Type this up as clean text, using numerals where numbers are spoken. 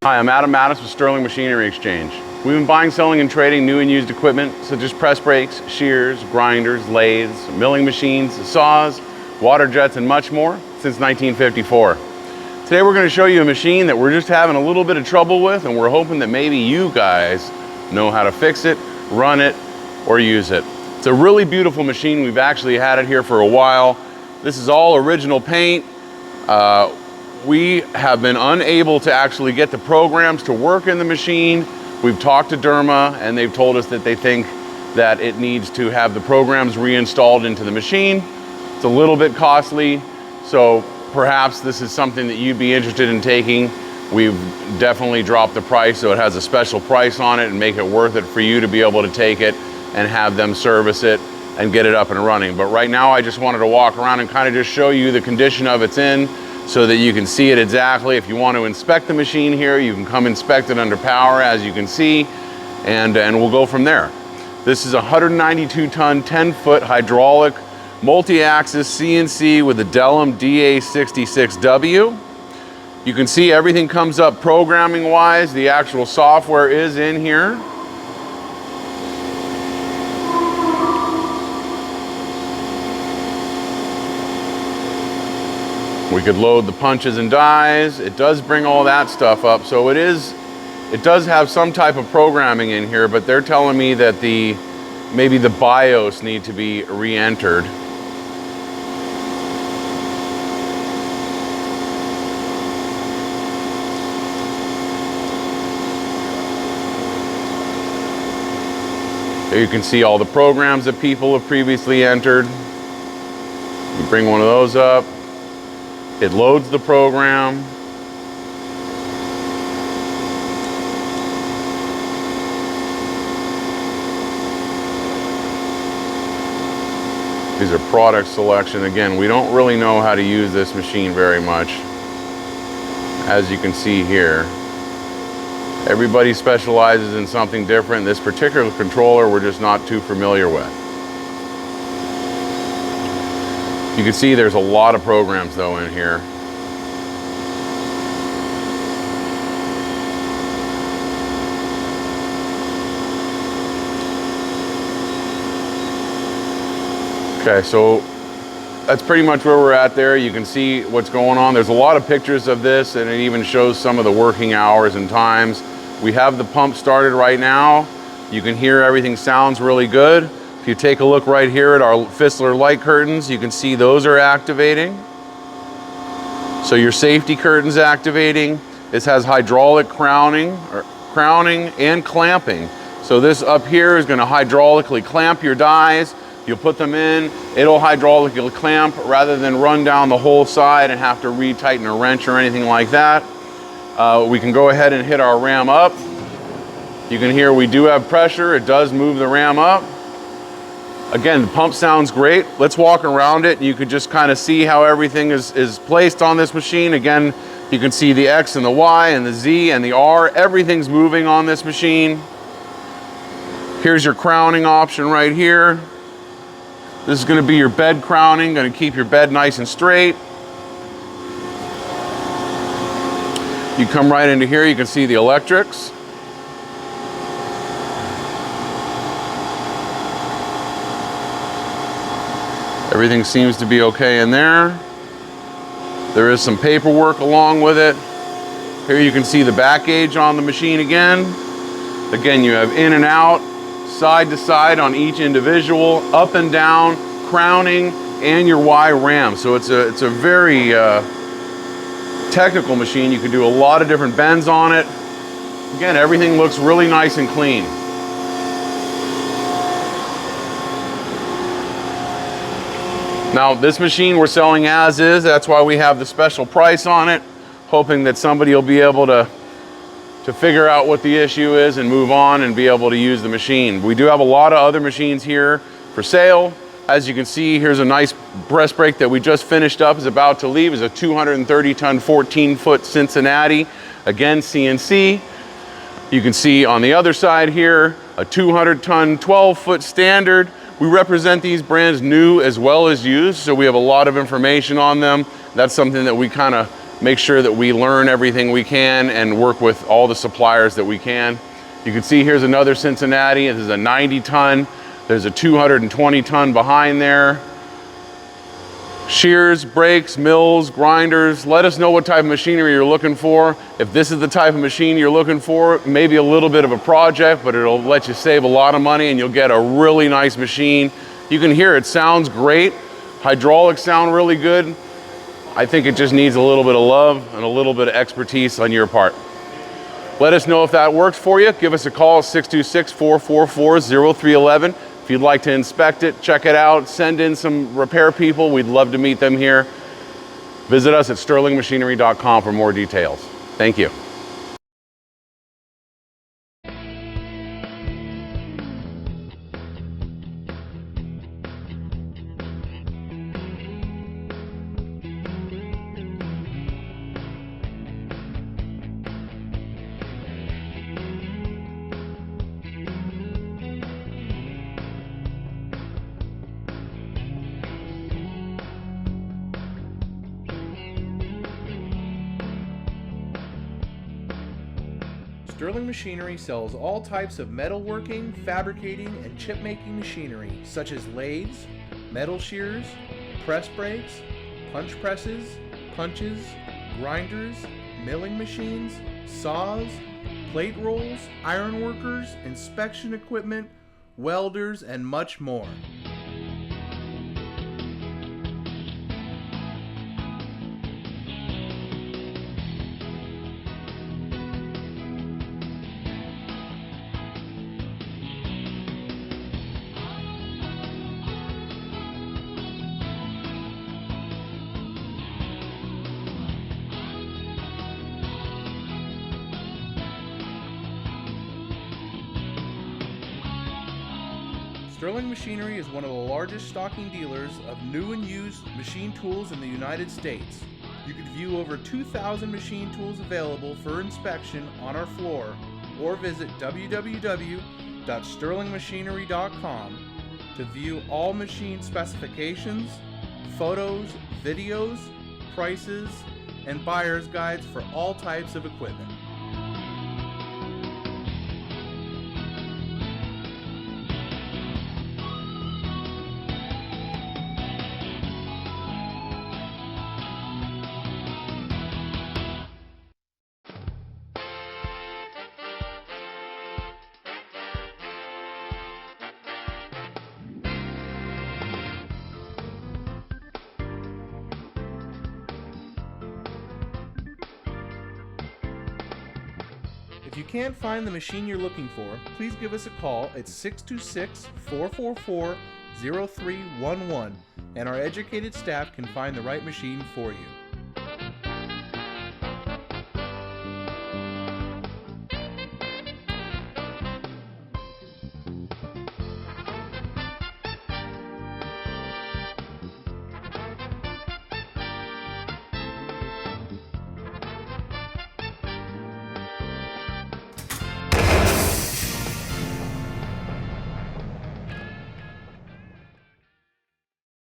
Hi, I'm Adam Mattis with Sterling Machinery Exchange. We've been buying, selling, and trading new and used equipment such as press brakes, shears, grinders, lathes, milling machines, saws, water jets, and much more since 1954. Today we're going to show you a machine that we're just having a little bit of trouble with, and we're hoping that maybe you guys know how to fix it, run it, or use it. It's a really beautiful machine. We've actually had it here for a while. This is all original paint. We have been unable to actually get the programs to work in the machine. We've talked to Durma and they've told us that they think that it needs to have the programs reinstalled into the machine. It's a little bit costly, so perhaps this is something that you'd be interested in taking. We've definitely dropped the price, so it has a special price on it and make it worth it for you to be able to take it and have them service it and get it up and running. But right now I just wanted to walk around and kind of just show you the condition of it's in, so that you can see it exactly. If you want to inspect the machine here, you can come inspect it under power, as you can see, and we'll go from there. This is a 192-ton, 10-foot hydraulic multi-axis CNC with a Delum A3662. You can see everything comes up programming-wise. The actual software is in here. We could load the punches and dies. It does bring all that stuff up. So it does have some type of programming in here, but they're telling me that maybe the BIOS need to be re-entered. There you can see all the programs that people have previously entered. You bring one of those up. It loads the program. These are product selection. Again, we don't really know how to use this machine very much. As you can see here, everybody specializes in something different. This particular controller we're just not too familiar with. You can see there's a lot of programs though in here. Okay, so that's pretty much where we're at there. You can see what's going on. There's a lot of pictures of this, and it even shows some of the working hours and times. We have the pump started right now. You can hear everything sounds really good. If you take a look right here at our Fissler light curtains, you can see those are activating. So your safety curtain's activating. This has hydraulic crowning and clamping. So this up here is going to hydraulically clamp your dies. You'll put them in, it'll hydraulically clamp rather than run down the whole side and have to retighten a wrench or anything like that. We can go ahead and hit our ram up. You can hear we do have pressure. It does move the ram up. Again, the pump sounds great. Let's walk around it and you can just kind of see how everything is placed on this machine. Again, you can see the X and the Y and the Z and the R. Everything's moving on this machine. Here's your crowning option right here. This is going to be your bed crowning, going to keep your bed nice and straight. You come right into here, you can see the electrics. Everything seems to be okay in there. There is some paperwork along with it. Here you can see the back gauge on the machine again. Again, you have in and out, side to side on each individual, up and down, crowning, and your Y ram. So it's a very technical machine. You can do a lot of different bends on it. Again, everything looks really nice and clean. Now, this machine we're selling as is. That's why we have the special price on it, hoping that somebody will be able to figure out what the issue is and move on and be able to use the machine. We do have a lot of other machines here for sale. As you can see, here's a nice press brake that we just finished up, is about to leave. It's a 230-ton, 14-foot Cincinnati. Again, CNC. You can see on the other side here, a 200-ton, 12-foot standard. We represent these brands new as well as used, so we have a lot of information on them. That's something that we kind of make sure that we learn everything we can and work with all the suppliers that we can. You can see here's another Cincinnati. This is a 90 ton. There's a 220 ton behind there. Shears, brakes, mills, grinders. Let us know what type of machinery you're looking for. If this is the type of machine you're looking for, maybe a little bit of a project, but it'll let you save a lot of money and you'll get a really nice machine. You can hear it sounds great. Hydraulics sound really good. I think it just needs a little bit of love and a little bit of expertise on your part. Let us know if that works for you. Give us a call, 626-444-0311. If you'd like to inspect it, check it out, send in some repair people. We'd love to meet them here. Visit us at sterlingmachinery.com for more details. Thank you. Sterling Machinery sells all types of metalworking, fabricating, and chip-making machinery, such as lathes, metal shears, press brakes, punch presses, punches, grinders, milling machines, saws, plate rolls, iron workers, inspection equipment, welders, and much more. Sterling Machinery is one of the largest stocking dealers of new and used machine tools in the United States. You can view over 2,000 machine tools available for inspection on our floor, or visit www.sterlingmachinery.com to view all machine specifications, photos, videos, prices, and buyer's guides for all types of equipment. If you can't find the machine you're looking for, please give us a call at 626-444-0311, and our educated staff can find the right machine for you.